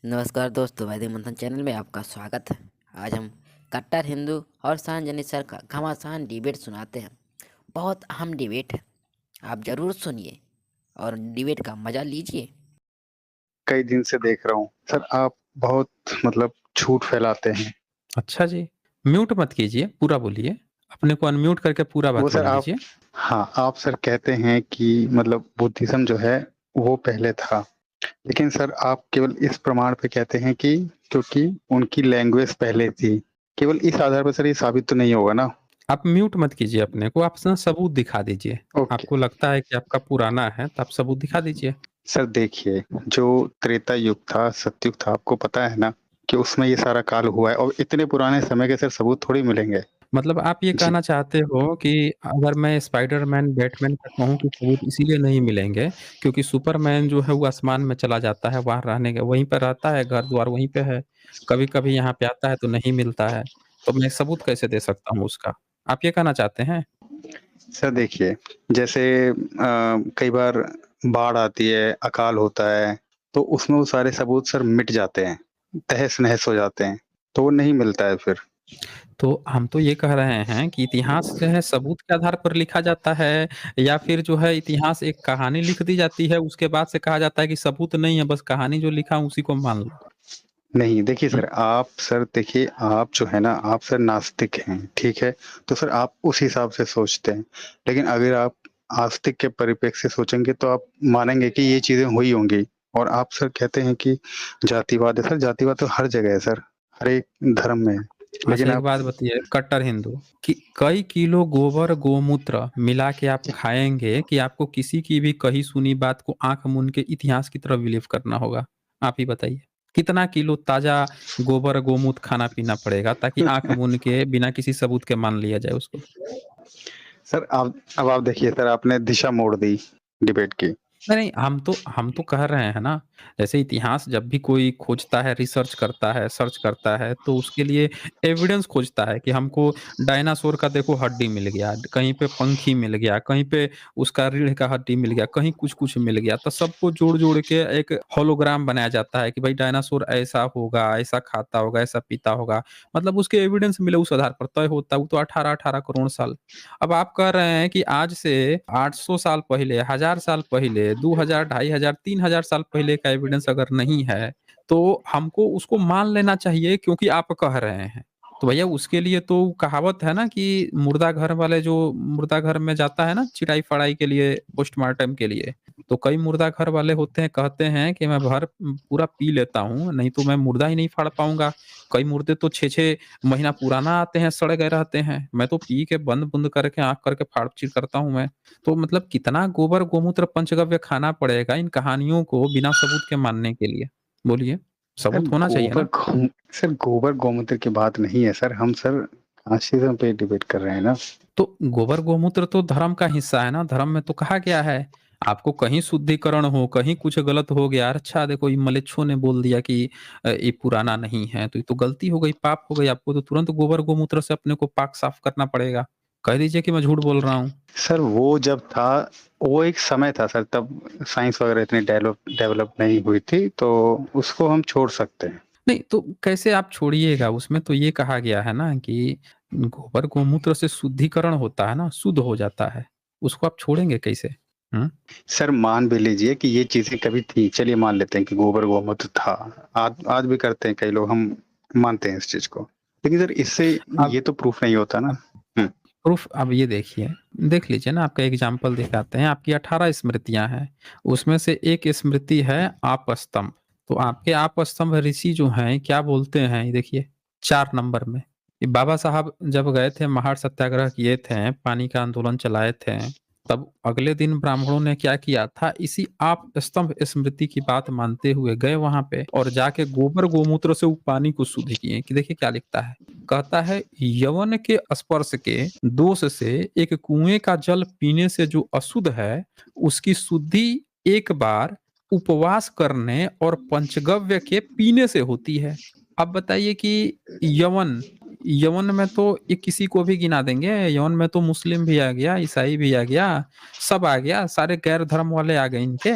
नमस्कार दोस्तों, वैदिक मंथन चैनल में आपका स्वागत है। आज हम कट्टर हिंदू और सार्वजनिक सर का घमासान डिबेट सुनाते हैं। बहुत अहम डिबेट है, आप जरूर सुनिए और डिबेट का मजा लीजिए। कई दिन से देख रहा हूँ। सर आप बहुत झूठ फैलाते हैं। अच्छा जी, म्यूट मत कीजिए, पूरा बोलिए। अपने को अनम्यूट करके पूरा वो बात सर बोल आप लीजिए। हाँ, आप सर कहते हैं कि बुद्धिज़्म जो है वो पहले था। लेकिन सर आप केवल इस प्रमाण पे कहते हैं कि क्योंकि उनकी लैंग्वेज पहले थी। केवल इस आधार पर सर ये साबित तो नहीं होगा ना? आप म्यूट मत कीजिए अपने को, आप ना सबूत दिखा दीजिए। ओके। आपको लगता है कि आपका पुराना है, तो आप सबूत दिखा दीजिए। सर देखिए, जो त्रेता युग था, सतयुग था, आपको पता है ना कि उसमें ये सारा काल हुआ है और इतने पुराने समय के सर सबूत थोड़ी मिलेंगे। मतलब आप ये जी। कहना चाहते हो कि अगर मैं स्पाइडरमैन, बैटमैन का कहूँ कि सबूत इसीलिए नहीं मिलेंगे, क्योंकि सुपरमैन जो है वो आसमान में चला जाता है, वहाँ रहने के वहीं पे रहता है, घर-द्वार वहीं पे है। कभी-कभी यहाँ पे आता है तो नहीं मिलता है, तो मैं सबूत कैसे दे सकता हूँ उसका? आप ये कहना चाहते हैं? सर देखिए, जैसे कई बार बाढ़ आती है, अकाल होता है, तो उसमें वो सारे सबूत सर मिट जाते हैं, तहस-नहस हो जाते हैं, तो वो नहीं मिलता है फिर। तो हम तो ये कह रहे हैं कि इतिहास जो है सबूत के आधार पर लिखा जाता है, या फिर जो है इतिहास एक कहानी लिख दी जाती है, उसके बाद से कहा जाता है कि सबूत नहीं है, बस कहानी जो लिखा उसी को मान लो। नहीं, देखिए हुँ, सर देखिए आप जो है ना, आप सर नास्तिक हैं, ठीक है? तो सर आप उस हिसाब से सोचते हैं। लेकिन अगर आप आस्तिक के परिप्रेक्ष्य से सोचेंगे तो आप मानेंगे कि ये चीज़ें हुई होंगी और आप सर कहते हैं कि जातिवाद है, सर जातिवाद तो हर जगह है सर, हर एक धर्म में है। अच्छा लेकिन एक आप बात बताइए, कट्टर हिंदू कि कई किलो गोबर, गोमूत्र मिला के आप खाएँगे कि आपको किसी की भी कही सुनी बात को आँख मूंद के इतिहास की तरफ बिलीव करना होगा? आप ही बताइए। कितना किलो ताज़ा गोबर, गोमूत्र खाना-पीना पड़ेगा ताकि आँख मूंद के बिना किसी सबूत के मान लिया जाए उसको? सर आप अब आप देखिए सर आपने दिशा मोड़ दी डिबेट की। नहीं, नहीं, हम तो कह रहे हैं ना, जैसे इतिहास जब भी कोई खोजता है, रिसर्च करता है, सर्च करता है, तो उसके लिए एविडेंस खोजता है कि हमको डायनासोर का देखो हड्डी मिल गया, कहीं पे पंखी मिल गया, कहीं पे उसका रीढ़ का हड्डी मिल गया, कहीं कुछ-कुछ मिल गया। तो सबको जोड़-जोड़ के एक होलोग्राम बनाया जाता है कि भाई डायनासोर ऐसा होगा, ऐसा खाता होगा, ऐसा पीता होगा। मतलब उसके एविडेंस मिले उस आधार पर तय होता है, वो तो 18-18 करोड़ साल। अब आप कह रहे हैं कि आज से 800 साल पहले, 1000 साल पहले, 2000, 2500, 3000 साल पहले का एविडेंस अगर नहीं है, तो हमको उसको मान लेना चाहिए क्योंकि आप कह रहे हैं। तो भैया उसके लिए तो कहावत है ना कि मुर्दा घर वाले जो मुर्दा घर में जाता है ना चिटाई-फड़ाई के लिए, पोस्टमार्टम के लिए, तो कई मुर्दा घर वाले होते हैं, कहते हैं कि मैं भर पूरा पी लेता हूँ, नहीं तो मैं मुर्दा ही नहीं फाड़ पाऊँगा। कई मुर्दे तो 6-6 महीना पुराना आते हैं, सड़ गए रहते हैं। मैं तो पी के बंद-बुंद करके आँख करके फाड़-चीर करता हूँ मैं। तो मतलब कितना गोबर, गोमूत्र, पंचगव्य खाना पड़ेगा इन कहानियों को बिना सबूत के मानने के लिए? बोलिए, सर सबूत होना चाहिए गोबर ना? गौ सर गोबर गौमूत्र की बात नहीं है सर, हम सर कास्टिज़्म पे डिबेट कर रहे हैं ना। तो गोबर, गोमूत्र तो धर्म का हिस्सा है ना, धर्म में तो कहा गया है, आपको कहीं शुद्धिकरण हो, कहीं कुछ गलत हो गया, अच्छा देखो ये मलेच्छों ने बोल दिया कि ये पुराना नहीं है, तो ये तो गलती हो गई, पाप हो गई, आपको तो तुरंत गोबर, गोमूत्र से अपने को पाक साफ करना पड़ेगा। कह दीजिए कि मैं झूठ बोल रहा हूँ। सर वो जब था, वो एक समय था सर, तब साइंस वगैरह इतनी डेवलप डेवलप नहीं हुई थी, तो उसको हम छोड़ सकते हैं। नहीं, तो कैसे आप छोड़िएगा? उसमें तो ये कहा गया है ना कि गोबर, गोमूत्र से शुद्धिकरण होता है ना, शुद्ध हो जाता है। उसको आप छोड़ेंगे कैसे? हुँ? सर मान भी लीजिए कि ये चीज़ें कभी थी, चलिए मान लेते हैं कि गोबर गौमूत्र था। आज आज भी करते हैं कई लोग, हम मानते हैं इस चीज़ को। लेकिन सर इससे अब ये तो प्रूफ नहीं होता ना। अब हुँ। प्रूफ अब ये देखिए, देख लीजिए ना आपका एग्ज़ाम्पल दिखाते हैं, आपकी 18 स्मृतियाँ हैं, उसमें से एक स्मृति है आपस्तंभ। तो आपके आपस्तंभ ऋषि जो हैं, क्या बोलते हैं ये देखिए 4 नंबर में, कि बाबा साहब जब गए थे महाड़ सत्याग्रह किए थे, पानी का आंदोलन चलाए थे, तब अगले दिन ब्राह्मणों ने क्या किया था, इसी आपस्तंभ स्मृति की बात मानते हुए गए वहाँ पे और जाके गोबर गोमूत्र से वो पानी को शुद्ध किए, कि देखिए क्या लिखता है। कहता है यवन के स्पर्श के दोष से एक कुएं का जल पीने से जो अशुद्ध है उसकी शुद्धि एक बार उपवास करने और पंचगव्य के पीने से होती है। अब बताइए कि यवन यवन में तो ये किसी को भी गिना देंगे, यवन में तो मुस्लिम भी आ गया, ईसाई भी आ गया, सब आ गया, सारे गैर धर्म वाले आ गए इनके।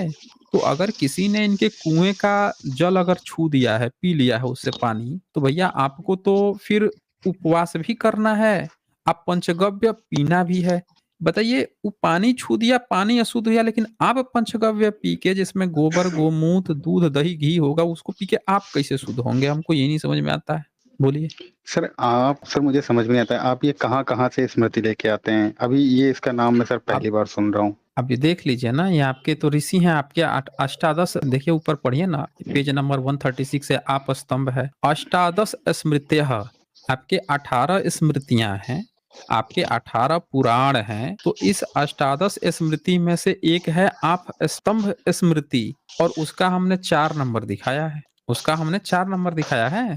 तो अगर किसी ने इनके कुएँ का जल अगर छू दिया है, पी लिया है उससे पानी, तो भैया आपको तो फिर उपवास भी करना है, आप पंचगव्य पीना भी है। बताइए वो पानी छू दिया, पानी अशुद्ध हुआ, लेकिन आप पंचगव्य पी के जिसमें गोबर, गोमूत्र, दूध, दही, घी होगा उसको पी के आप कैसे शुद्ध होंगे? हमको ये नहीं समझ में आता है। बोलिए। सर मुझे समझ में नहीं आता है, आप ये कहाँ-कहाँ से स्मृति लेके आते हैं? अभी ये इसका नाम मैं सर अब पहली बार सुन रहा हूँ। अब ये देख लीजिए ना, ये आपके तो ऋषि हैं, आपके अष्टादश देखिए ऊपर पढ़िए ना, पेज नंबर 136 है, आप स्तंभ है। अष्टादश स्मृतयः, आपके 18 स्मृतियां हैं, आपके 18 पुराण हैं। तो इस अष्टादश स्मृति में से एक है आप स्तंभ स्मृति, और उसका हमने 4 नंबर दिखाया है। उसका हमने 4 नंबर दिखाया है।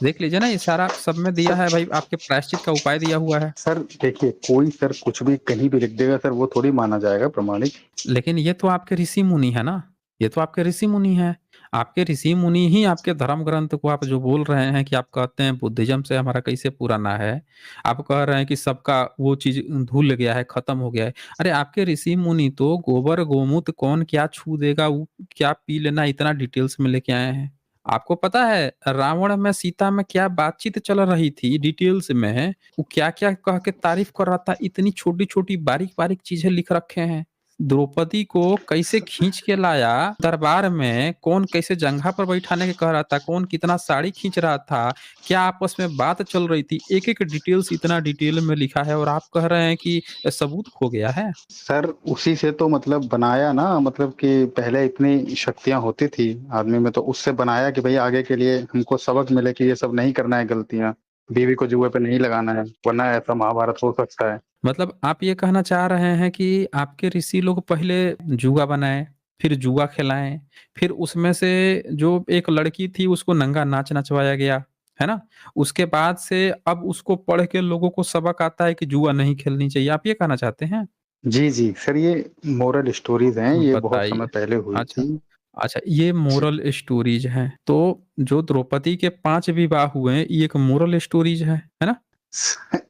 देख लीजिए ना, ये सारा सब में दिया है भाई, आपके प्रायश्चित का उपाय दिया हुआ है। सर देखिए, कोई सर कुछ भी कहीं भी लिख देगा सर, वो थोड़ी माना जाएगा प्रमाणिक। लेकिन ये तो आपके ऋषि मुनि है ना, ये तो आपके ऋषि मुनि हैं। आपके ऋषि मुनि ही आपके धर्म ग्रंथ को आप जो बोल रहे हैं कि आप कहते हैं बुद्धिज्म से हमारा कैसे पुराना है। आप कह रहे हैं कि सबका वो चीज़ धुल गया है, खत्म हो गया है। अरे आपके ऋषि मुनि तो गोबर, गोमूत्र कौन क्या छू देगा, वो क्या पी लेना, इतना डिटेल्स में लेके आए हैं। आपको पता है रावण में सीता में क्या बातचीत चल रही थी डिटेल्स में, वो क्या-क्या कह के तारीफ कर रहा था, इतनी छोटी-छोटी बारीक-बारीक चीज़ें लिख रखे हैं। द्रौपदी को कैसे खींच के लाया दरबार में, कौन कैसे जंघा पर बैठाने के कह रहा था, कौन कितना साड़ी खींच रहा था, क्या आपस में बात चल रही थी, एक-एक डिटेल्स इतना डिटेल में लिखा है, और आप कह रहे हैं कि सबूत खो गया है। सर उसी से तो मतलब बनाया ना, मतलब कि पहले इतनी शक्तियाँ होती थी आदमी में, तो उससे बनाया कि भई आगे के लिए हमको सबक मिले कि ये सब नहीं करना है गलतियाँ। बीवी को जुए पे नहीं लगाना है, वरना ऐसा महाभारत हो सकता है। मतलब आप ये कहना चाह रहे हैं कि आपके ऋषि लोग पहले जुआ बनाए, फिर जुआ खिलाएँ, फिर उसमें से जो एक लड़की थी उसको नंगा नाच नचवाया गया, है ना? उसके बाद से अब उसको पढ़ के लोगों को सबक आता है कि जुआ नहीं खेलनी चाहिए, आप ये कहना चाहते हैं? जी, जी। सर ये मोरल स्टोरीज़ हैं, ये बहुत समय बताइए। पहले हुई अच्छा, थी। अच्छा ये जी। मोरल स्टोरीज़ हैं, तो जो द्रौपदी के 5 विवाह हुए, ये एक मोरल स्टोरीज़ है ना?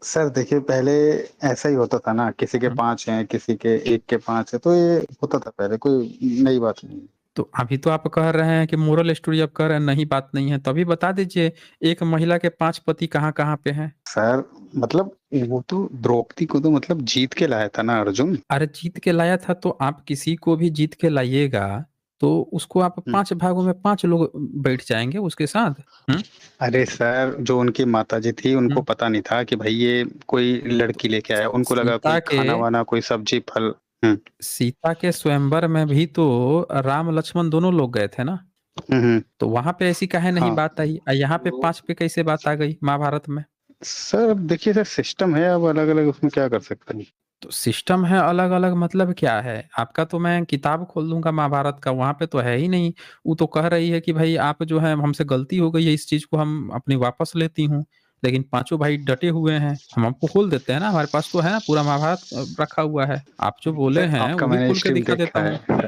सर देखिए, पहले ऐसा ही होता था ना, किसी के हुँ। 5 हैं, किसी के 1 के 5 है, तो ये होता था पहले, कोई नई बात नहीं है। तो अभी तो आप कह रहे हैं कि मोरल स्टोरी, आप कह रहे हैं नहीं बात नहीं है, तो अभी बता दीजिए एक महिला के 5 पति कहाँ-कहाँ पे हैं? सर मतलब वो तो द्रौपदी को तो मतलब जीत के लाया था ना अर्जुन। अरे जीत के लाया था तो आप किसी को भी जीत के लाइएगा, तो उसको आप हुँ। 5 भागों में 5 लोग बैठ जाएँगे उसके साथ। हुँ, अरे सर, जो उनकी माताजी थी उनको हुँ। पता नहीं था कि भई ये कोई लड़की लेके आया है, उनको लगा सीता कोई के खाना-वाना, कोई सब्जी, फल। हुँ। सीता के स्वयंवर में भी तो राम लक्ष्मण दोनों लोग गए थे ना, हुँ, हुँ। तो वहाँ पे ऐसी काहे नहीं हाँ। बात आई? यहाँ पे 5 पे कैसे बात आ गई महाभारत में? सर अब देखिए सर, सिस्टम है, अब अलग-अलग उसमें क्या कर सकते हैं। तो सिस्टम है अलग-अलग, मतलब क्या है? आपका तो मैं किताब खोल दूँगा महाभारत का, वहाँ पे तो है ही नहीं। वो तो कह रही है कि भई आप जो है हमसे गलती हो गई है, इस चीज़ को हम अपनी वापस लेती हूँ। लेकिन पाँचों भाई डटे हुए हैं, हम आपको खोल देते हैं ना, हमारे पास तो है ना पूरा महाभारत रखा हुआ है। आप जो बोले सर हैं आपका वो भी मैंने खोल के स्ट्रीम दिखा देता देखा हूँ। है। सर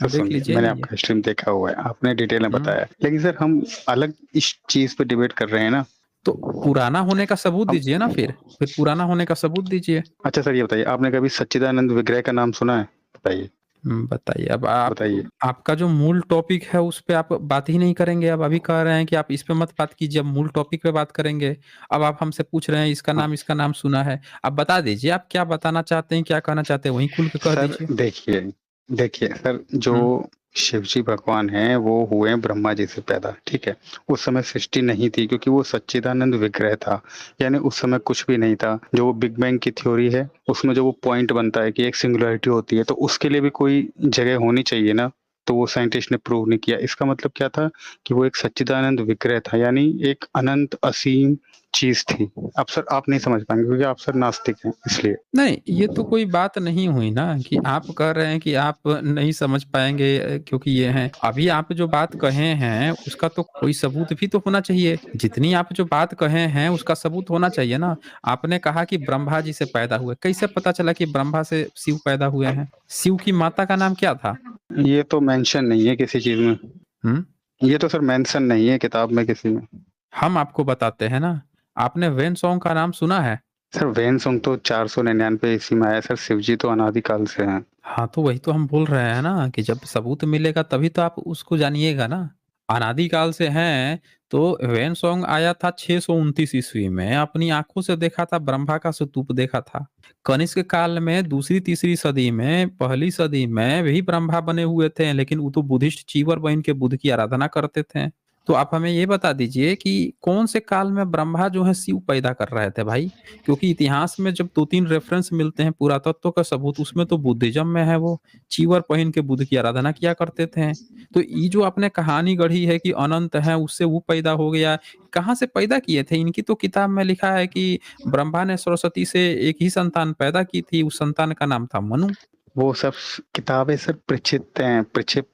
अब देख सुनिए, लीजिए मैंने ये। आपका स्ट्रीम देखा हुआ है, आपने डिटेल में हुँ, बताया। लेकिन सर हम अलग इस चीज़ पे डिबेट कर रहे हैं ना। तो पुराना होने का सबूत हम दीजिए ना फिर पुराना होने का सबूत दीजिए। अच्छा सर ये बताइए, आपने कभी सच्चिदानंद विग्रह का नाम सुना है? बताइए, बताइए अब आप, बताइए। आपका जो मूल टॉपिक है उस पे आप बात ही नहीं करेंगे। अब अभी कह रहे हैं कि आप इस पे मत बात कीजिए, अब मूल टॉपिक पे बात करेंगे। अब आप हमसे पूछ रहे हैं हाँ, इसका नाम सुना है। आप बता दीजिए आप क्या बताना चाहते हैं, क्या कहना चाहते हैं, वहीं खुल के कह सर दीजिए। देखिए देखिए सर, जो हुँ, शिव जी भगवान हैं, वो हुए ब्रह्मा जी से पैदा, ठीक है? उस समय सृष्टि नहीं थी क्योंकि वो सच्चिदानंद विग्रह था, यानी उस समय कुछ भी नहीं था। जो वो बिग बैंग की थ्योरी है, उसमें जो वो पॉइंट बनता है कि एक सिंगुलैरिटी होती है, तो उसके लिए भी कोई जगह होनी चाहिए ना, तो वो साइंटिस्ट ने प्रूव नहीं किया। इसका मतलब क्या था कि वो एक सच्चिदानंद विग्रह था, यानी एक अनंत असीम चीज़ थी। अब सर आप नहीं समझ पाएँगे क्योंकि आप सर नास्तिक हैं इसलिए। नहीं, ये तो कोई बात नहीं हुई ना कि आप कह रहे हैं कि आप नहीं समझ पाएँगे क्योंकि ये हैं। अभी आप जो बात कहे हैं उसका तो कोई सबूत भी तो होना चाहिए। जितनी आप जो बात कहे हैं उसका सबूत होना चाहिए ना। आपने कहा कि ब्रह्मा जी से पैदा हुए, कैसे पता चला कि ब्रह्मा से शिव पैदा हुए हैं? शिव की माता का नाम क्या था? ये तो मेंशन नहीं है किसी चीज़ में। हुँ? ये तो सर मेंशन नहीं है किताब में किसी में। हम आपको बताते हैं ना। आपने वेन सॉन्ग का नाम सुना है? सर वैनसोंग तो 499 ईस्वी में आया सर, शिवजी तो अनादिकाल से हैं। हाँ, तो वही तो हम बोल रहे हैं ना कि जब सबूत मिलेगा तभी तो आप उसको जानिएगा ना। अनादिकाल से हैं, तो ह्वेनसोंग आया था 629 ईस्वी में, अपनी आँखों से देखा था, ब्रह्मा का स्तूप देखा था। कनिष्क काल में दूसरी-तीसरी सदी में, पहली सदी में भी ब्रह्मा बने हुए थे, लेकिन वो तो बुद्धिस्ट चीवर बन के बुद्ध की आराधना करते थे। तो आप हमें ये बता दीजिए कि कौन से काल में ब्रह्मा जो है शिव पैदा कर रहे थे भाई? क्योंकि इतिहास में जब 2-3 रेफरेंस मिलते हैं पुरातत्व का सबूत, उसमें तो बुद्धिज़्म में है वो, चीवर पहन के बुद्ध की आराधना किया करते थे। तो ये जो आपने कहानी गढ़ी है कि अनंत है, उससे वो पैदा हो गया, कहाँ से पैदा किए थे? इनकी तो किताब में लिखा है कि ब्रह्मा ने सरस्वती से एक ही संतान पैदा की थी, उस संतान का नाम था मनु। वो सब किताबें सर प्रक्षिप्त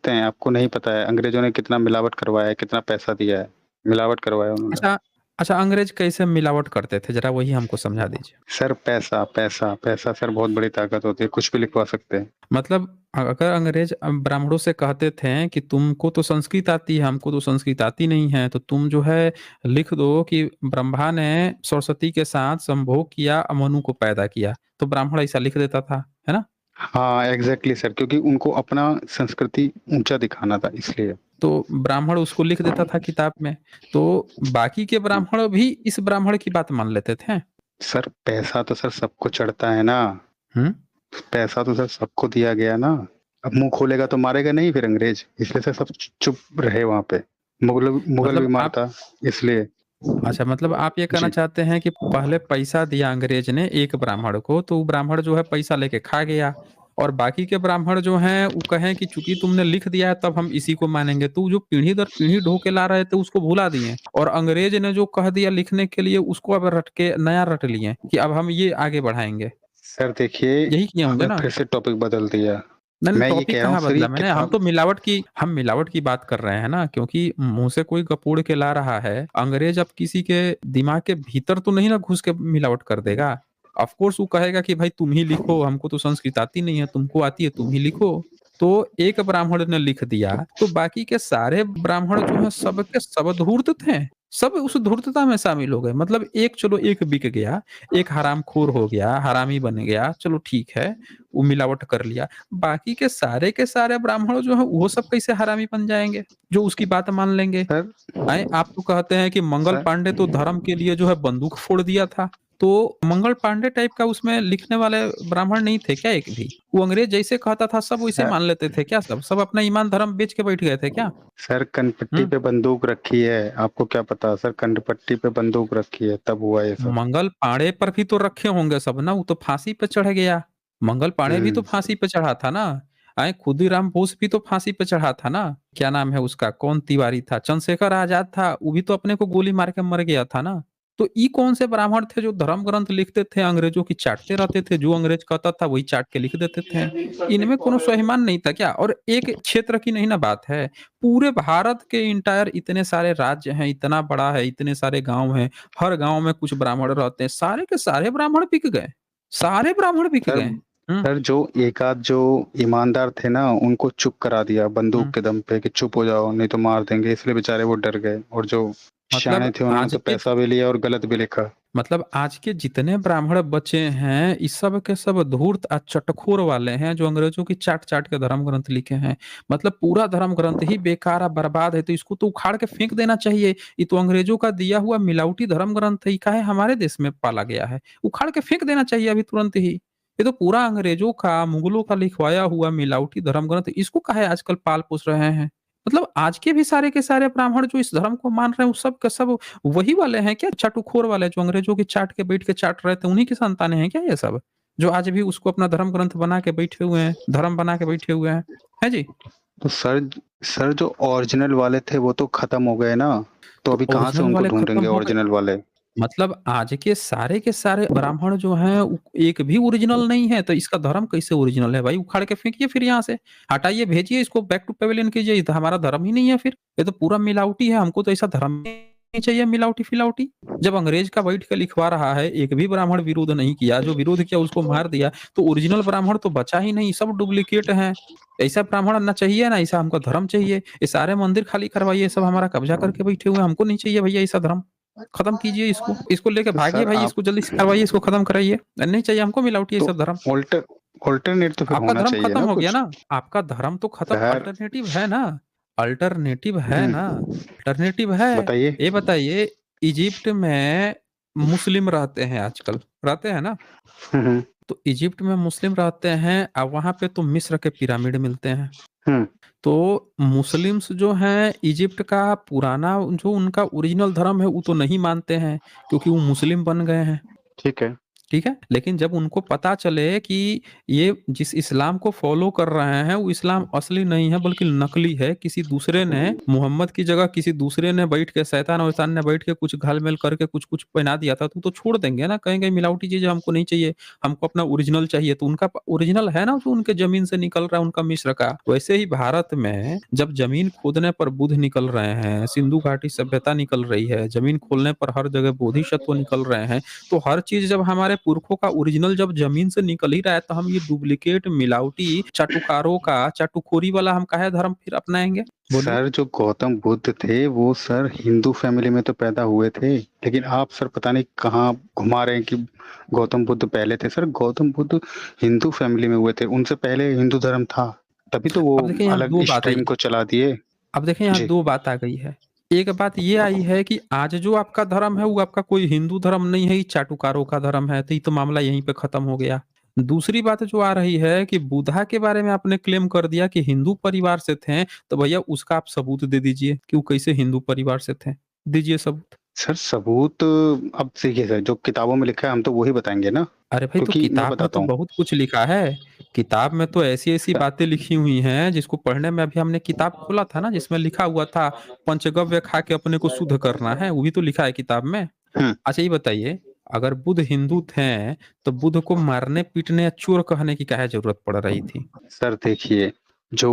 हैं, आपको नहीं पता है अंग्रेजों ने कितना मिलावट करवाया है, कितना पैसा दिया है, मिलावट करवाया उन्होंने। अच्छा अच्छा, अंग्रेज कैसे मिलावट करते थे? ज़रा वही हमको समझा दीजिए। सर पैसा सर बहुत बड़ी ताकत होती है, कुछ भी लिखवा सकते हैं। मतलब अगर अंग्रेज ब्राह्मणों से कहते थे कि तुमको तो संस्कृत आती है, हमको तो संस्कृत आती नहीं है, तो तुम जो है लिख दो कि ब्रह्मा ने सरस्वती के साथ संभोग किया, मनु को पैदा किया, तो ब्राह्मण ऐसा लिख देता था, है ना? हाँ, एग्ज़ैक्टली सर, क्योंकि उनको अपना संस्कृति ऊँचा दिखाना था इसलिए। तो ब्राह्मण उसको लिख देता था किताब में, तो बाकी के ब्राह्मण भी इस ब्राह्मण की बात मान लेते थे। सर पैसा तो सर सबको चढ़ता है ना, हुँ? पैसा तो सर सबको दिया गया ना। अब मुँह खोलेगा तो मारेगा नहीं फिर अंग्रेज, इसलिए सर सब चुप रहे वहाँ पे। मुगल भी मतलब आप मारता इसलिए। अच्छा, मतलब आप ये कहना जी। चाहते हैं कि पहले पैसा दिया अंग्रेज ने एक ब्राह्मण को, तो वो ब्राह्मण जो है पैसा लेके खा गया और बाकी के ब्राह्मण जो हैं वो कहें कि चूँकि तुमने लिख दिया है तब हम इसी को मानेंगे। तो जो पीढ़ी दर पीढ़ी ढो के ला रहे थे उसको भुला दिए और अंग्रेज ने जो कह दिया लिखने के लिए उसको अब रट के नया रट लिए कि अब हम ये आगे बढ़ाएँगे। सर देखिए, यही किए होंगे आपने ना? फिर से टॉपिक बदल दिया। नहीं, नहीं, मैं ये टॉपिक कह रहा हूँ कहाँ सर ये बदला मैंने, किताब हम मिलावट की बात कर रहे हैं ना, क्योंकि मुँह से कोई गपूड़ के ला रहा है, अंग्रेज अब किसी के दिमाग के भीतर तो नहीं ना घुस के मिलावट कर देगा। ऑफ कोर्स वो कहेगा कि भाई तुम ही लिखो, हमको तो संस्कृत आती नहीं है, तुमको आती है तुम ही लिखो। तो एक ब्राह्मण ने लिख दिया, तो बाकी के सारे ब्राह्मण जो हैं सब के सब धूर्त थे। सब उस धूर्तता में शामिल हो गए। मतलब एक चलो एक बिक गया, एक हरामखोर हो गया, हरामी बन गया, चलो ठीक है, वो मिलावट कर लिया। बाकी के सारे ब्राह्मण जो हैं वो सब कैसे हरामी बन जाएँगे, जो उसकी बात मान लेंगे? सर आप तो कहते हैं कि मंगल सर पांडे तो धर्म के लिए जो है बंदूक फोड़ दिया था। तो मंगल पांडे टाइप का उसमें लिखने वाले ब्राह्मण नहीं थे क्या एक भी? वो अंग्रेज जैसे कहता था सब वैसे सर मान लेते थे क्या सब? सब अपना ईमान धर्म बेच के बैठ गए थे क्या? सर कनपट्टी हुँ? पे बंदूक रखी है, आपको क्या पता? सर कनपट्टी पे बंदूक रखी है, तब हुआ ये सब। मंगल पांडे पर भी तो रखे होंगे सब ना, वो तो फांसी पे चढ़ गया। मंगल पांडे भी तो हुँ, फांसी पे चढ़ा था ना। खुदीराम बोस भी तो फांसी पे चढ़ा था ना। क्या नाम है उसका? कौन तिवारी था? चंद्रशेखर आजाद था, वो भी तो अपने को गोली मार के मर गया था ना। तो ये कौन से ब्राह्मण थे जो धर्म ग्रंथ लिखते थे, अंग्रेजों की चाटते रहते थे, जो अंग्रेज कहता था वही चाट के लिख देते थे। इनमें कोनो स्वाभिमान नहीं था क्या? और एक क्षेत्र की नहीं ना बात है, पूरे भारत के एंटायर इतने सारे राज्य हैं, इतना बड़ा है, इतने सारे गाँव हैं, हर गाँव में कुछ ब्राह्मण रहते हैं, सारे के सारे ब्राह्मण बिक गए, सारे ब्राह्मण बिक सर गए। हुँ, सर जो एक आध जो ईमानदार थे ना, उनको चुप करा दिया बंदूक हुँ। के दम पे कि चुप हो जाओ, नहीं तो मार देंगे, इसलिए बेचारे वो डर गए और जो मतलब शाणे थे उन्होंने आज तो के पैसा भी लिया और गलत भी लिखा। आज के जितने ब्राह्मण बचे हैं, इस सब के सब धूर्त चटखोर वाले हैं, जो अंग्रेजों की चाट-चाट के धर्म ग्रंथ लिखे हैं। मतलब पूरा धर्म ग्रंथ ही बेकार और बर्बाद है, तो इसको तो उखाड़ के फेंक देना चाहिए। ये तो अंग्रेजों का दिया हुआ मिलावटी धर्म ग्रंथ है, ये काहे हमारे देश में पाला गया है? उखाड़ के फेंक देना चाहिए अभी तुरंत ही। ये तो पूरा अंग्रेजों का, मुगलों का लिखवाया हुआ मिलावटी धर्म ग्रंथ, इसको काहे आजकल पाल-पोस रहे हैं? मतलब आज के भी सारे के सारे ब्राह्मण जो इस धर्म को मान रहे हैं, वो सब के सब वही वाले हैं क्या चाटुखोर वाले जो अंग्रेजों की चाट के बैठ के चाट रहे थे, उन्हीं की संतानें हैं क्या ये सब? जो आज भी उसको अपना धर्म ग्रंथ बना के बैठे हुए हैं, धर्म बना के बैठे हुए हैं। हैं जी? तो सर जो ओरिजिनल वाले थे वो तो खत्म हो गए ना, तो तो अभी कहाँ से ओरिजिनल उनको वाले खत्म ढूँढेंगे हो गए। ओरिजिनल वाले? मतलब आज के सारे ब्राह्मण जो हैं एक भी ओरिजिनल नहीं है, तो इसका धर्म कैसे ओरिजिनल है भाई? उखाड़ के फेंकिए फिर यहाँ से, हटाइए, भेजिए इसको बैक टू पेविलियन कीजिए, ये तो हमारा धर्म ही नहीं है फिर। ये तो पूरा मिलावटी है, हमको तो ऐसा धर्म ही नहीं चाहिए मिलावटी-फिलावटी। जब अंग्रेज का बैठ के लिखवा रहा है, एक भी ब्राह्मण विरोध नहीं किया, जो विरोध किया उसको मार दिया, तो ओरिजिनल ब्राह्मण तो बचा ही नहीं, सब डुप्लीकेट हैं। ऐसा ब्राह्मण ना चाहिए ना ऐसा हमको धर्म चाहिए। ये सारे मंदिर खाली करवाइए, सब हमारा कब्जा करके बैठे हुए हैं, हमको नहीं चाहिए भैया ऐसा धर्म। खत्म कीजिए इसको, इसको लेके तो भागिए सर भाई, आप इसको जल्दी से करवाइए, इसको खत्म कराइए। नहीं चाहिए हमको मिलावटी ये तो सब धर्म। ऑल्टरनेट तो फिर आपका होना धर्म चाहिए खत्म ना हो गया कुछ। ना, आपका धर्म तो खत्म, सर अल्टरनेटिव है ना, अल्टरनेटिव है ना, अल्टरनेटिव है। बताइए। ये बताइए, इजिप्ट में मुस्लिम रहते हैं आजकल, रहते हैं ना? हम्म तो इजिप्ट में मुस्लिम रहते हैं, अब वहां पे तो मिस्र के पिरामिड मिलते हैं। हम्म तो मुस्लिम्स जो हैं इजिप्ट का पुराना जो उनका ओरिजिनल धर्म है वो तो नहीं मानते हैं, क्योंकि वो मुस्लिम बन गए हैं। ठीक है। ठीक है, लेकिन जब उनको पता चले कि ये जिस इस्लाम को फॉलो कर रहे हैं वो इस्लाम असली नहीं है बल्कि नकली है, किसी दूसरे ने मोहम्मद की जगह किसी दूसरे ने बैठ के, शैतान वैतान ने बैठ के कुछ घालमेल करके कुछ कुछ पहना दिया था, तो छोड़ देंगे ना, कहेंगे मिलावटी चीजें हमको नहीं चाहिए, हमको अपना ओरिजिनल चाहिए। तो उनका ओरिजिनल है ना जो उनके जमीन से निकल रहा है, उनका मिस्र का। वैसे ही भारत में जब जमीन खोदने पर बुद्ध निकल रहे हैं, सिंधु घाटी सभ्यता निकल रही है, जमीन खोलने पर हर जगह बोधिसत्व निकल रहे हैं, तो हर चीज जब हमारे पुरखों का ओरिजिनल जब जमीन से निकल ही रहा है, तो हम ये डुप्लीकेट मिलावटी चाटुकारों का चाटुखोरी वाला हम काहे धर्म फिर अपनाएंगे? बोलिए। सर जो गौतम बुद्ध थे वो सर हिंदू फैमिली में तो पैदा हुए थे, लेकिन आप सर पता नहीं कहाँ घुमा रहे हैं कि गौतम बुद्ध पहले थे। सर गौतम बुद्ध हिंदू फैमिली में हुए थे, उनसे पहले हिंदू धर्म था, तभी तो वो अब देखिए यहाँ अलग दो बात स्ट्रीम आई, को चला दिए। अब देखिए यहाँ जी। दो बात आ गई है। एक बात ये आई है कि आज जो आपका धर्म है वो आपका कोई हिंदू धर्म नहीं है, ये चाटुकारों का धर्म है, तो ये तो मामला यहीं पे खत्म हो गया। दूसरी बात जो आ रही है कि बुद्धा के बारे में आपने क्लेम कर दिया कि हिंदू परिवार से थे, तो भैया उसका आप सबूत दे दीजिए कि वो कैसे हिंदू परिवार से थे, दीजिए सबूत। सर सबूत अब देखिए सर, जो किताबों में लिखा है हम तो वही बताएंगे ना, अरे भाई, तो क्योंकि मैं किताब में बताता तो हूँ। बहुत कुछ लिखा है, किताब में तो ऐसी-ऐसी बातें लिखी हुई हैं जिसको पढ़ने में, अभी हमने किताब खोला था ना जिसमें लिखा हुआ था पंचगव्य खा के अपने को शुद्ध करना है, वो भी तो लिखा है किताब में। हम्म अच्छा ये बताइए, अगर बुद्ध हिंदू थे, तो बुद्ध को मारने पीटने या चोर कहने की काहे जरूरत पड़ रही थी? सर देखिए, जो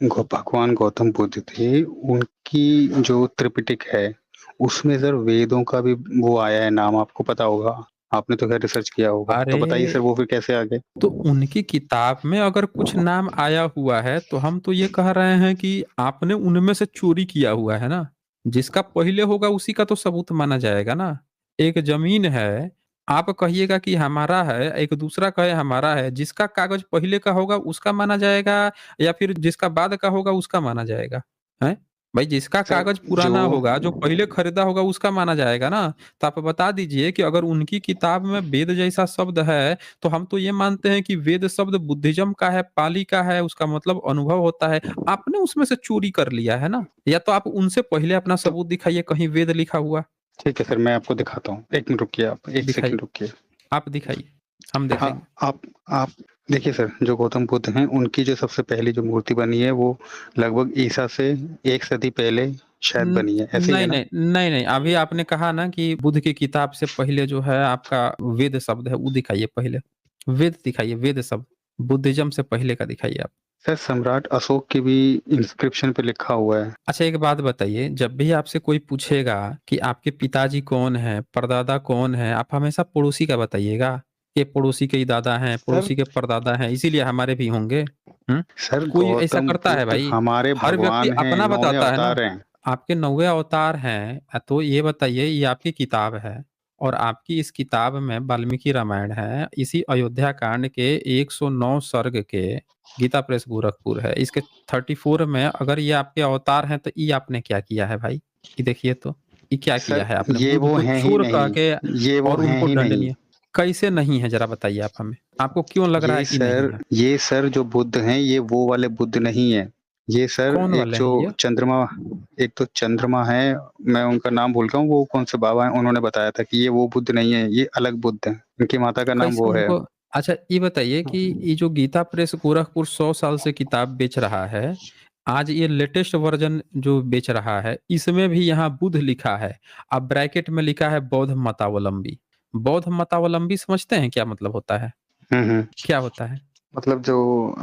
भगवान गौतम बुद्ध थे, उनकी जो त्रिपिटक है, उसमें सर वेदों का भी वो आया है नाम, आपको पता होगा, आपने तो खैर रिसर्च किया होगा, तो अरे, बताइए सर वो फिर कैसे आ गए? तो उनकी किताब में अगर कुछ नाम आया हुआ है, तो हम तो ये कह रहे हैं कि आपने उनमें से चोरी किया हुआ है ना। जिसका पहले होगा उसी का तो सबूत माना जाएगा ना। एक जमीन है, आप कहिएगा कि हमारा है, एक दूसरा कहे हमारा है, जिसका कागज पहले का होगा उसका माना जाएगा, या फिर जिसका बाद का होगा उसका माना जाएगा? हैं? भाई जिसका सर कागज जो पुराना होगा, जो पहले खरीदा होगा उसका माना जाएगा ना। तो आप बता दीजिए कि अगर उनकी किताब में वेद जैसा शब्द है, तो हम तो ये मानते हैं कि वेद शब्द बुद्धिज्म का है, पाली का है, उसका मतलब अनुभव होता है। आपने उसमें से चोरी कर लिया है ना, या तो आप उनसे पहले अपना तो सबूत दिखाइए कहीं वेद लिखा हुआ। ठीक है सर, मैं आपको दिखाता हूँ, 1 मिनट रुकिए आप, 1 दिखाइए, सेकंड रुकिए। आप दिखाइए, हम हाँ, देखेंगे। आप देखिए सर, जो गौतम बुद्ध हैं, उनकी जो सबसे पहली जो मूर्ति बनी है, वो लगभग ईसा से 1 सदी पहले शायद बनी है, ऐसे ही है नहीं ना? नहीं नहीं नहीं, अभी आपने कहा ना कि बुद्ध की किताब से पहले जो है आपका वेद शब्द है, वो दिखाइए पहले। वेद दिखाइए, वेद शब्द बुद्धिज्म से पहले का दिखाइए आप। सर सम्राट अशोक की भी इंस्क्रिप्शन पे लिखा हुआ है। अच्छा एक बात बताइए, जब भी आपसे कोई पूछेगा कि आपके पिताजी कौन है, परदादा कौन है, आप हमेशा पड़ोसी का बताइएगा। ये पड़ोसी के ही दादा हैं, सर पड़ोसी के परदादा हैं, इसीलिए हमारे भी होंगे। सर कोई ऐसा गौतम करता है बुद्ध भाई? हमारे हर व्यक्ति भगवान हैं, अपना 9वें बताता है ना। अवतार हैं। आपके 9वें अवतार हैं, तो ये बताइए, ये आपकी किताब है और आपकी इस किताब में वाल्मीकि रामायण है। इसी अयोध्या कांड के 109 सर्ग के गीता प्रेस गोरखपुर है। इसके 34 में अगर ये आपके अवतार हैं, तो ये आपने क्या किया है भाई? ये देखिए तो, ये क्या किया सर है आपने? ये बुद्ध वो को हैं ही चोर कह नहीं, के ये वो और हैं उनको ही नहीं। दंडनीय कैसे नहीं है, जरा बताइए आप हमें? आपको क्यों लग रहा है कि नहीं है? ये सर जो बुद्ध हैं, ये वो वाले बुद्ध नहीं है। ये सर कौन वाले हैं ये? एक तो चंद्रमा है, मैं उनका नाम भूल गया हूँ, वो कौन से बाबा हैं, उन्होंने बताया था कि ये वो बुद्ध नहीं है, ये अलग बुद्ध हैं। इनकी माता का नाम कैसे वो है। उनको? अच्छा ये बताइए कि ये जो गीता प्रेस गोरखपुर 100 साल से किताब बेच रहा है, आज ये लेटेस्ट वर्ज़न जो बेच रहा है, इसमें भी यहाँ बुद्ध लिखा है। अब ब्रैकेट में लिखा है बौद्ध मतावलंबी। बौद्ध मतावलंबी समझते हैं क्या मतलब होता है? हुँ। क्या होता है? मतलब जो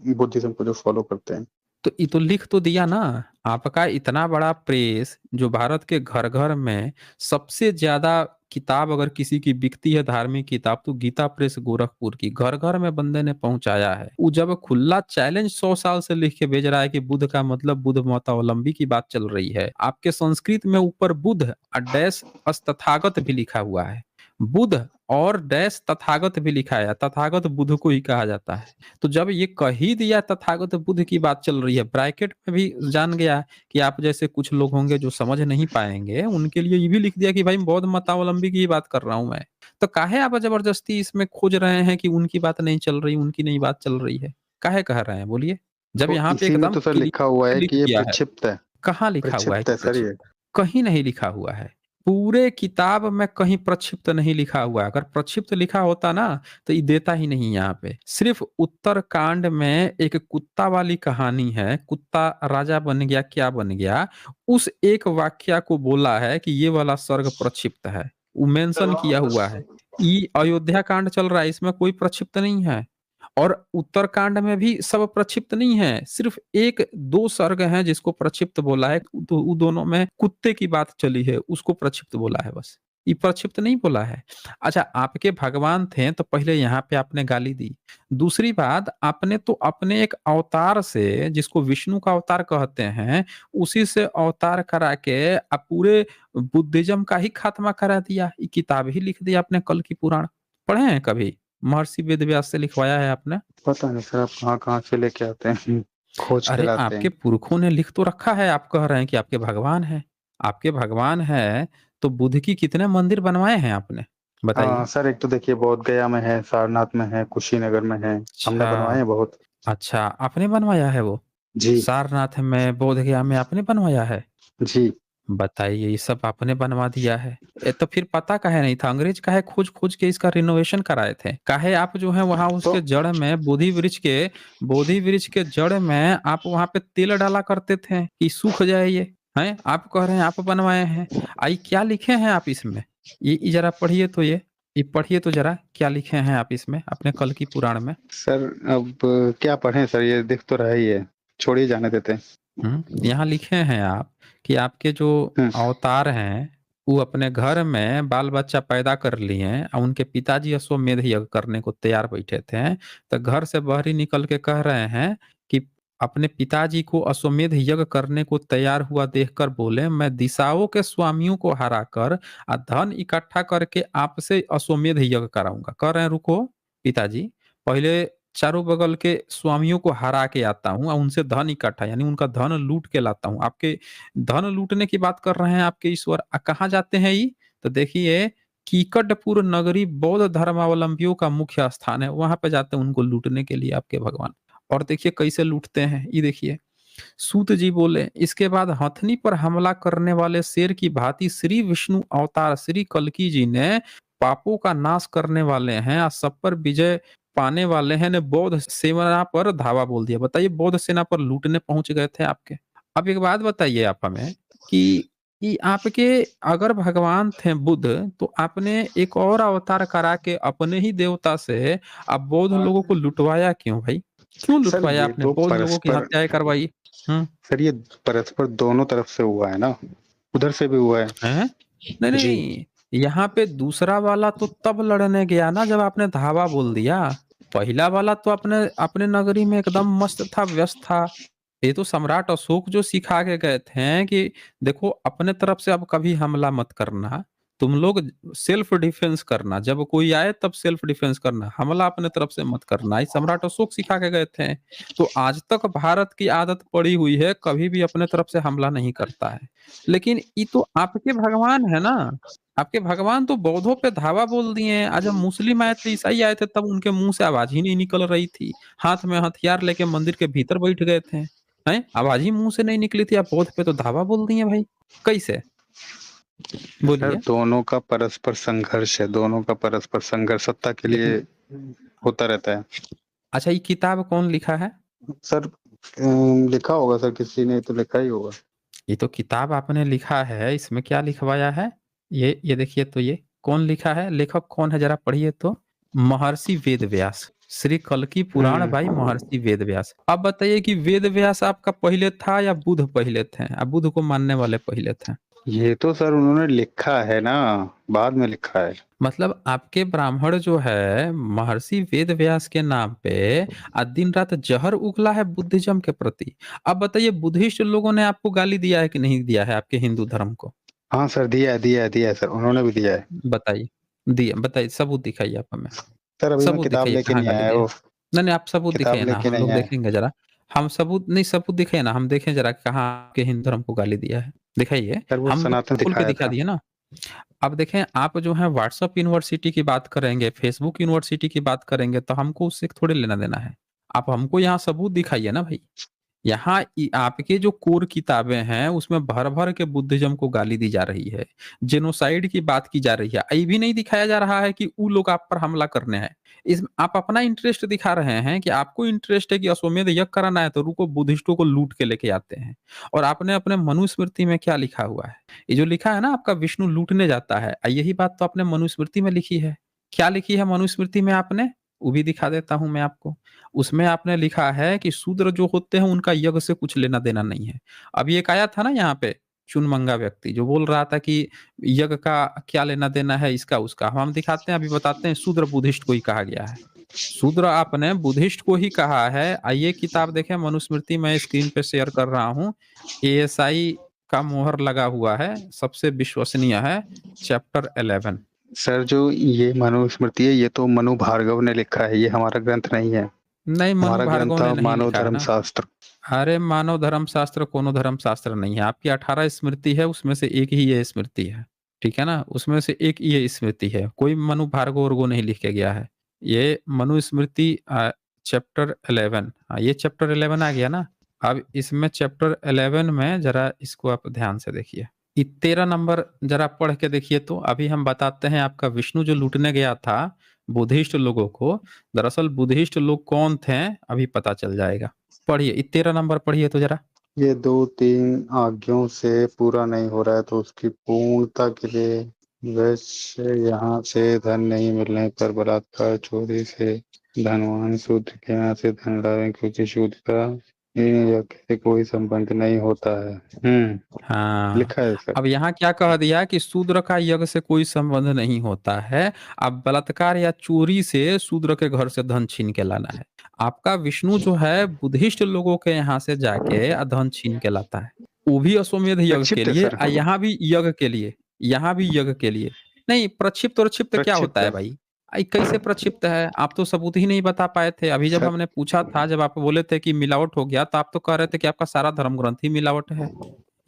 बुद्धिज़्म को जो फ़ॉलो करते हैं। तो ये तो लिख तो दिया ना। आपका इतना बड़ा प्रेस जो भारत के घर-घर में सबसे ज़्यादा किताब अगर किसी की बिकती है धार्मिक किताब तो गीता प्रेस गोरखपुर की घर-घर में बंदे ने पहुँचाया है। वो जब खुला चैलेंज 100 साल से लिख के भेज रहा है कि बुद्ध का मतलब बुद्ध मतावलंबी की बात चल रही है। आपके संस्कृत में ऊपर बुद्ध डैश तथागत भी लिखा हुआ है। बुद्ध और डैश तथागत भी लिखा है, तथागत बुद्ध को ही कहा जाता है। तो जब ये कह ही दिया तथागत बुद्ध की बात चल रही है, ब्रैकेट में भी जान गया कि आप जैसे कुछ लोग होंगे जो समझ नहीं पाएँगे, उनके लिए ये भी लिख दिया कि भाई बौद्ध मतावलंबी की ही बात कर रहा हूँ मैं। तो काहे आप ज़बरदस्ती इसमें खोज रहे हैं कि उनकी बात नहीं चल रही, उनकी नहीं बात चल रही है? काहे कह रहे हैं बोलिए? जब तो यहाँ पे इसी में एकदम तो सर लिखा हुआ क्लियर है लिख कि ये दिया है। प्रक्षिप्त है। कहाँ लिखा हुआ है प्रक्षिप्त कि है सर ये। प्रक्षिप्त? कहीं नहीं लिखा हुआ है। पूरे किताब में कहीं प्रक्षिप्त नहीं लिखा हुआ है। अगर प्रक्षिप्त लिखा होता ना तो ये देता ही नहीं यहाँ पे। सिर्फ उत्तरकांड में एक कुत्ता वाली कहानी है, कुत्ता राजा बन गया, क्या बन गया, उस एक वाक्या को बोला है कि ये वाला सर्ग प्रक्षिप्त है। वो मेंशन किया हुआ है। ये अयोध्या कांड चल रहा है, इसमें कोई प्रक्षिप्त नहीं है। और उत्तरकांड में भी सब प्रक्षिप्त नहीं है, सिर्फ 1-2 सर्ग हैं जिसको प्रक्षिप्त बोला है, तो वो दोनों में कुत्ते की बात चली है, उसको प्रक्षिप्त बोला है बस। ये प्रक्षिप्त नहीं बोला है। अच्छा, आपके भगवान थे तो पहले यहाँ पे आपने गाली दी। दूसरी बात, आपने तो अपने एक अवतार से जिसको विष्णु का अवतार कहते हैं, उसी से अवतार करा के आप पूरे बुद्धिज्म का ही खात्मा करा दिया। ये किताब ही लिख दी आपने कल की पुराण। पढ़े हैं कभी? महर्षि वेदव्यास से लिखवाया है आपने? पता नहीं सर आप कहाँ-कहाँ से लेके आते हैं, खोज के अरे लाते आपके हैं। पुरखों ने लिख तो रखा है, आप कह रहे हैं कि आपके भगवान हैं। आपके भगवान हैं, तो बुद्ध की कितने मंदिर बनवाए हैं आपने? बताइए। सर एक तो देखिए बोध गया में है, सारनाथ में है, कुशीनगर में है, हमने बनवाए अच्छा, हैं बहुत। अच्छा आपने बनवाया है वो? जी, सारनाथ में, बोधगया में आपने बनवाया है? जी। बताइए, ये सब आपने बनवा दिया है। तो फिर पता काहे नहीं था? अंग्रेज काहे खोज-खोज के इसका रिनोवेशन कराए थे? काहे आप जो है वहाँ तो उसके जड़ में बोधि वृक्ष के जड़ में आप वहाँ पे तेल डाला करते थे कि सूख जाए ये, हैं? आप कह रहे हैं आप बनवाए हैं। ये क्या लिखे हैं आप इसमें? ये ज़रा पढ़िए तो ये पढ़िए तो ज़रा क्या लिखे हैं आप इसमें अपने कल की पुराण में? सर अब क्या पढ़ें सर ये दिख तो रहा ही है, छोड़िए जाने देते हैं। यहाँ लिखे हैं आप कि आपके जो हुँ, अवतार हैं, वो अपने घर में बाल-बच्चा पैदा कर लिए और उनके पिताजी अश्वमेध यज्ञ करने को तैयार बैठे थे। तो घर से बाहर ही निकल के कह रहे हैं कि अपने पिताजी को अश्वमेध यज्ञ करने को तैयार हुआ देखकर बोले, "मैं दिशाओं के स्वामियों को हराकर धन इकट्ठा करके आपसे अश्वमेध यज्ञ कराऊँगा।" कह रहे हैं, "रुको पिताजी, पहले चारों बगल के स्वामियों को हरा के आता हूँ और उनसे धन इकट्ठा यानी उनका धन लूट के लाता हूँ। आपके धन लूटने की बात कर रहे हैं आपके ईश्वर। कहाँ जाते हैं ये? तो देखिए कीकटपुर नगरी बौद्ध धर्मावलंबियों का मुख्य स्थान है। वहाँ पे जाते हैं उनको लूटने के लिए आपके भगवान। और देखिए कैसे लूटते हैं, ये देखिए। सूत जी बोले, इसके बाद हथनी पर हमला करने वाले शेर की भांति श्री विष्णु अवतार श्री कल्की जी ने पापों का नाश करने वाले हैं और सब पर विजय पाने वाले हैं ने बौद्ध सेना पर धावा बोल दिया। बताइए बौद्ध सेना पर लूटने पहुंच गए थे आपके। अब एक बात बताइए आप हमें कि आपके अगर भगवान थे बुद्ध तो आपने एक और अवतार करा के अपने ही देवता से आप बौद्ध लोगों को लुटवाया क्यों भाई? क्यों सर लुटवाया ये आपने? तो बौद्ध लोगों की परस्पर हत्याएँ करवाई। हुँ, सर ये परस्पर दोनों तरफ से हुआ है ना, उधर से भी हुआ है। हैं? नहीं, नहीं, जी। नहीं, यहाँ पे दूसरा वाला तो तब लड़ने गया ना जब आपने धावा बोल दिया। पहला वाला तो अपने अपने नगरी में एकदम मस्त था, व्यस्त था। ये तो सम्राट अशोक जो सिखा के गए थे कि देखो अपने तरफ से अब कभी हमला मत करना। तुम लोग सेल्फ डिफेंस करना, जब कोई आए तब सेल्फ डिफेंस करना, हमला अपने तरफ से मत करना। ये सम्राट अशोक सिखा के गए थे। तो आज तक भारत की आदत पड़ी हुई है, कभी भी अपने तरफ से हमला नहीं करता है। लेकिन ये तो आपके भगवान है ना, आपके भगवान तो बौद्धों पे धावा बोल दिए हैं। आज जब मुस्लिम आए थे, ईसाई आए थे तब उनके मुँह से आवाज़ ही नहीं निकल रही थी। हाथ में हथियार लेके मंदिर के भीतर बैठ गए थे। हैं? आवाज़ ही मुँह से नहीं निकली थी, आप बौद्ध पे तो धावा बोल दिए भाई। कैसे? सर बोलिए। दोनों का परस्पर संघर्ष है, दोनों का परस्पर संघर्ष सत्ता के लिए लेकिन होता रहता है। अच्छा ये किताब कौन लिखा है? सर लिखा होगा सर किसी ने तो लिखा ही होगा। ये तो किताब आपने लिखा है, इसमें क्या लिखवाया है? ये देखिए तो ये कौन लिखा है? लेखक कौन है ज़रा पढ़िए तो? महर्षि वेदव्यास। श्री कल्की पुराण बाई हुँ। महर्षि वेदव्यास। अब बताइए कि वेदव्यास आपका पहले था या बुद्ध पहले थे? बुद्ध को मानने वाले पहले थे? ये तो सर उन्होंने लिखा है ना, बाद में लिखा है। मतलब आपके ब्राह्मण जो है महर्षि वेद व्यास के नाम पे आज दिन रात जहर उगला है बुद्धिज्म के प्रति। अब बताइए बुद्धिस्ट लोगों ने आपको गाली दिया है कि नहीं दिया है आपके हिंदू धर्म को? हाँ सर, दिया है सर, उन्होंने भी दिया है। बताइए, दिए बताइए सबूत दिखाइए आप हमें। सर अभी मैं सबूत किताब दिखाइए लेके कहाँ नहीं गाली आया दिया है? वो, नहीं, नहीं आप सबूत किताब दिखाइए ना, लेके हम नहीं लोग आया। देखेंगे ज़रा। हम सबूत नहीं सबूत दिखाइए ना, हम देखें ज़रा कहाँ आपके हिंदू धर्म को गाली दिया है। दिखाइए, सर वो हम लोग सनातन खोल के दिखाया दिखा था। दिए ना। अब देखें आप जो है व्हाट्सएप यूनिवर्सिटी की बात करेंगे, फेसबुक यूनिवर्सिटी की बात करेंगे तो हमको उससे थोड़े लेना देना है। आप हमको यहाँ सबूत दिखाइए ना भाई। यहाँ आपके जो कोर किताबें हैं उसमें भर भर के बुद्धिज्म को गाली दी जा रही है, जेनोसाइड की बात की जा रही है। ये भी नहीं दिखाया जा रहा है कि वो लोग आप पर हमला करने हैं। इस आप अपना इंटरेस्ट दिखा रहे हैं कि आपको इंटरेस्ट है कि अश्वमेध यज्ञ कराना है तो रुको बुद्धिस्टों को लूट के लेके आते हैं। और आपने अपने मनुस्मृति में क्या लिखा हुआ है? ये जो लिखा है ना आपका विष्णु लूटने जाता है, यही बात तो आपने मनुस्मृति में लिखी है। क्या लिखी है मनुस्मृति में आपने? वो भी दिखा देता हूं मैं आपको। उसमें आपने लिखा है कि शूद्र जो होते हैं उनका यज्ञ से कुछ लेना देना नहीं है। अभी एक आया था ना यहाँ पे चुनमंगा व्यक्ति जो बोल रहा था कि यज्ञ का क्या लेना देना है इसका उसका। हम दिखाते हैं, अभी बताते हैं शूद्र बुद्धिस्ट को ही कहा गया है। शूद्र आपने बुद्धिस्ट को ही कहा है। आइए किताब देखें मनुस्मृति मैं स्क्रीन पे शेयर कर रहा हूँ। एएसआई का मोहर लगा हुआ है, सबसे विश्वसनीय है, चैप्टर 11। सर जो ये मनुस्मृति है, ये तो मनु भार्गव ने लिखा है, ये हमारा ग्रंथ नहीं है। नहीं, मनु हमारा ग्रंथ भार्गव ने था नहीं मानव लिखा है धर्म ना। शास्त्र। अरे मानव धर्म शास्त्र कोनो धर्म शास्त्र नहीं है। आपकी 18 स्मृति है उसमें से एक ही ये स्मृति है। ठीक है ना? उसमें से एक ये स्मृति है। कोई मनु भार्गव वर्गो नहीं लिख के गया है। ये मनुस्मृति चैप्टर 11, ये चैप्टर 11 आ गया ना। अब इसमें चैप्टर 11 में जरा इसको आप ध्यान से देखिए। ये 13 नंबर जरा पढ़ के देखिए तो अभी हम बताते हैं आपका विष्णु जो लूटने गया था बुद्धिस्ट लोगों को, दरअसल बुद्धिस्ट लोग कौन थे अभी पता चल जाएगा। पढ़िए 13 नंबर पढ़िए तो जरा। ये 2-3 आज्ञाओं से पूरा नहीं हो रहा है तो उसकी पूर्णता के लिए वैश्य यहाँ से धन नहीं मिलने पर बलात्कार चोरी से धनवान शूद्र के यहाँ से धन लावे, क्योंकि शूद्र का इन यज्ञ से कोई संबंध नहीं होता है। हाँ, लिखा है सर। अब यहाँ क्या कह दिया कि शूद्र का यज्ञ से कोई संबंध नहीं होता है। अब बलात्कार या चोरी से शूद्र के घर से धन छीन के लाना है। आपका विष्णु जो है बुद्धिस्ट लोगों के यहाँ से जाके धन छीन के लाता है, वो भी अश्वमेध यज्ञ के प्रक्षिप्त है लिए, सर। यहाँ भी यज्ञ के लिए, यहाँ भी यज्ञ के लिए। नहीं, प्रक्षिप्त और क्षिप्त क्या होता प्रक्षिप्त है है भाई? कैसे प्रक्षिप्त है? आप तो सबूत ही नहीं बता पाए थे। अभी जब सर। हमने पूछा था, जब आप बोले थे कि मिलावट हो गया तो आप तो कह रहे थे कि आपका सारा धर्म ग्रंथ ही मिलावट है।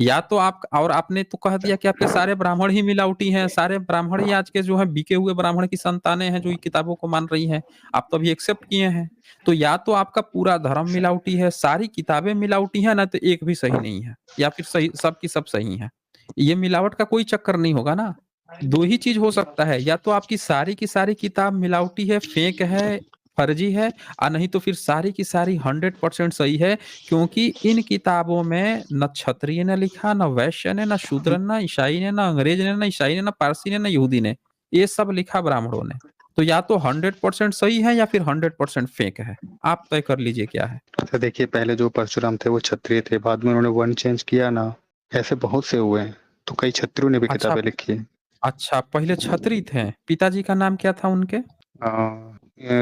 या तो आप, और आपने तो कह दिया कि आपके सारे ब्राह्मण ही मिलावटी हैं, सारे ब्राह्मण ही आज के जो है बिके हुए ब्राह्मण की संतानें हैं जो ये किताबों को मान रही हैं। आप तो अभी एक्सेप्ट किए हैं। तो या तो आपका पूरा धर्म मिलावटी है, सारी किताबें मिलावटी हैं, ना तो एक भी सही नहीं है, या फिर सही सब की सब सही है। ये मिलावट का कोई चक्कर नहीं होगा ना। दो ही चीज हो सकता है, या तो आपकी सारी की सारी किताब मिलावटी है, फेक है, फर्जी है, और नहीं तो फिर सारी की सारी 100% सही है। क्योंकि इन किताबों में न क्षत्रिय ने लिखा, न वैश्य ने, न शूद्र ने, न ईसाई ने, न अंग्रेज ने, न ईसाई ने, न पारसी ने, न यहूदी ने। ये सब लिखा ब्राह्मणों ने। तो या तो 100% सही है या फिर 100% फेक है। आप तय कर लीजिए क्या है। सर देखिए, पहले जो परशुराम थे वो क्षत्रिय थे, बाद में उन्होंने वर्ण चेंज किया ना, ऐसे बहुत से हुए हैं, तो कई क्षत्रियों ने भी अच्छा, किताबें लिखी है। अच्छा पहले क्षत्रिय थे। पिताजी का नाम क्या था उनके?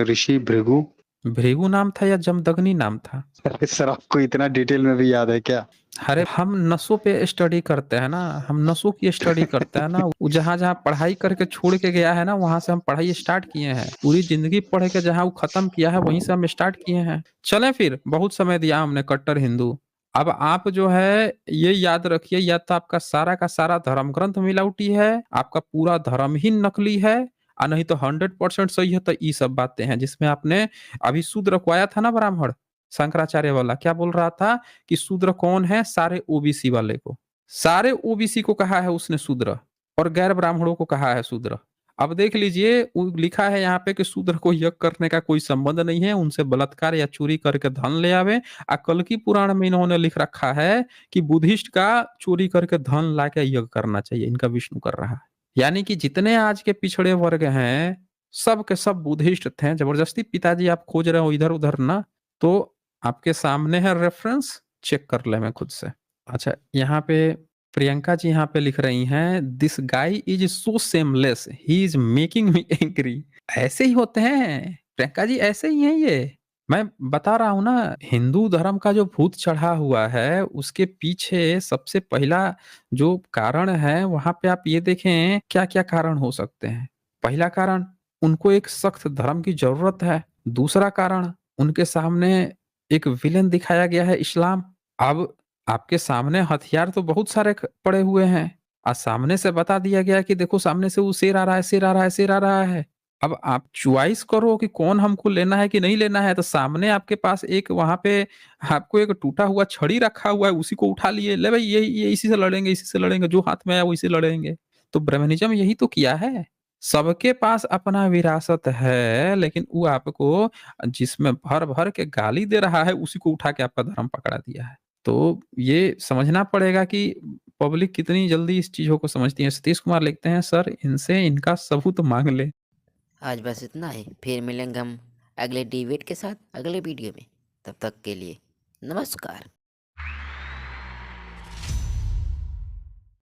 ऋषि भृगु। भृगु नाम था या जमदग्नि नाम था? अरे सर, आपको इतना डिटेल में भी याद है क्या? अरे हम नसों पे स्टडी करते हैं ना, हम नसों की स्टडी करते हैं ना। वो जहाँ जहाँ पढ़ाई करके छोड़ के गया है ना वहां से हम पढ़ाई स्टार्ट किए हैं। पूरी जिंदगी पढ़ के जहाँ वो खत्म किया है वहीं से हम स्टार्ट किए हैं। चलें फिर, बहुत समय दिया हमने कट्टर हिंदू। अब आप जो है ये याद रखिए, या तो आपका सारा का सारा धर्म ग्रंथ मिलावटी है, आपका पूरा धर्म ही नकली है, और नहीं तो 100% सही है। तो ये सब बातें हैं जिसमें आपने अभी शूद्र को आया था ना ब्राह्मण शंकराचार्य वाला, क्या बोल रहा था कि शूद्र कौन है? सारे ओबीसी वाले को, सारे ओबीसी को कहा है उसने शूद्र, और गैर ब्राह्मणों को कहा है शूद्र। अब देख लीजिए लिखा है यहाँ पे कि शूद्र को यज्ञ करने का कोई संबंध नहीं है, उनसे बलात्कार या चोरी करके धन ले आवे। कल की पुराण में इन्होंने लिख रखा है कि बुद्धिस्ट का चोरी करके धन ला के यज्ञ करना चाहिए, इनका विष्णु कर रहा है। यानी कि जितने आज के पिछड़े वर्ग हैं सब के सब बुद्धिस्ट थे। जबरदस्ती पिताजी आप खोज रहे हो इधर उधर ना, तो आपके सामने है रेफरेंस, चेक कर ले मैं खुद से। अच्छा यहाँ पे प्रियंका जी यहाँ पे लिख रही हैं, this guy is so seamless, he is making me angry. ऐसे ही होते हैं प्रियंका जी, ऐसे ही हैं ये। मैं बता रहा हूँ ना, हिंदू धर्म का जो भूत चढ़ा हुआ है उसके पीछे सबसे पहला जो कारण है, वहां पे आप ये देखें क्या क्या कारण हो सकते हैं। पहला कारण, उनको एक सख्त धर्म की जरूरत है। दूसरा कारण, उनके सामने एक विलेन दिखाया गया है, इस्लाम। अब आपके सामने हथियार तो बहुत सारे पड़े हुए हैं, और सामने से बता दिया गया कि देखो सामने से वो शेर आ रहा है, शेर आ रहा है, शेर आ रहा है। अब आप चॉइस करो कि कौन हमको लेना है कि नहीं लेना है, तो सामने आपके पास एक वहां पे आपको एक टूटा हुआ छड़ी रखा हुआ है, उसी को उठा लिए, ले भाई ये इसी से लड़ेंगे, इसी से लड़ेंगे, जो हाथ में आया वो इसी लड़ेंगे। तो ब्रह्मनिज्म यही तो किया है। सबके पास अपना विरासत है, लेकिन वो आपको जिसमें भर भर के गाली दे रहा है उसी को उठा के आपका धर्म पकड़ा दिया है। तो ये समझना पड़ेगा कि पब्लिक कितनी जल्दी इस चीज़ों को समझती है। सतीश कुमार लिखते हैं, सर इनसे इनका सबूत माँग लें। आज बस इतना ही, फिर मिलेंगे हम अगले डिबेट के साथ अगले वीडियो में। तब तक के लिए नमस्कार।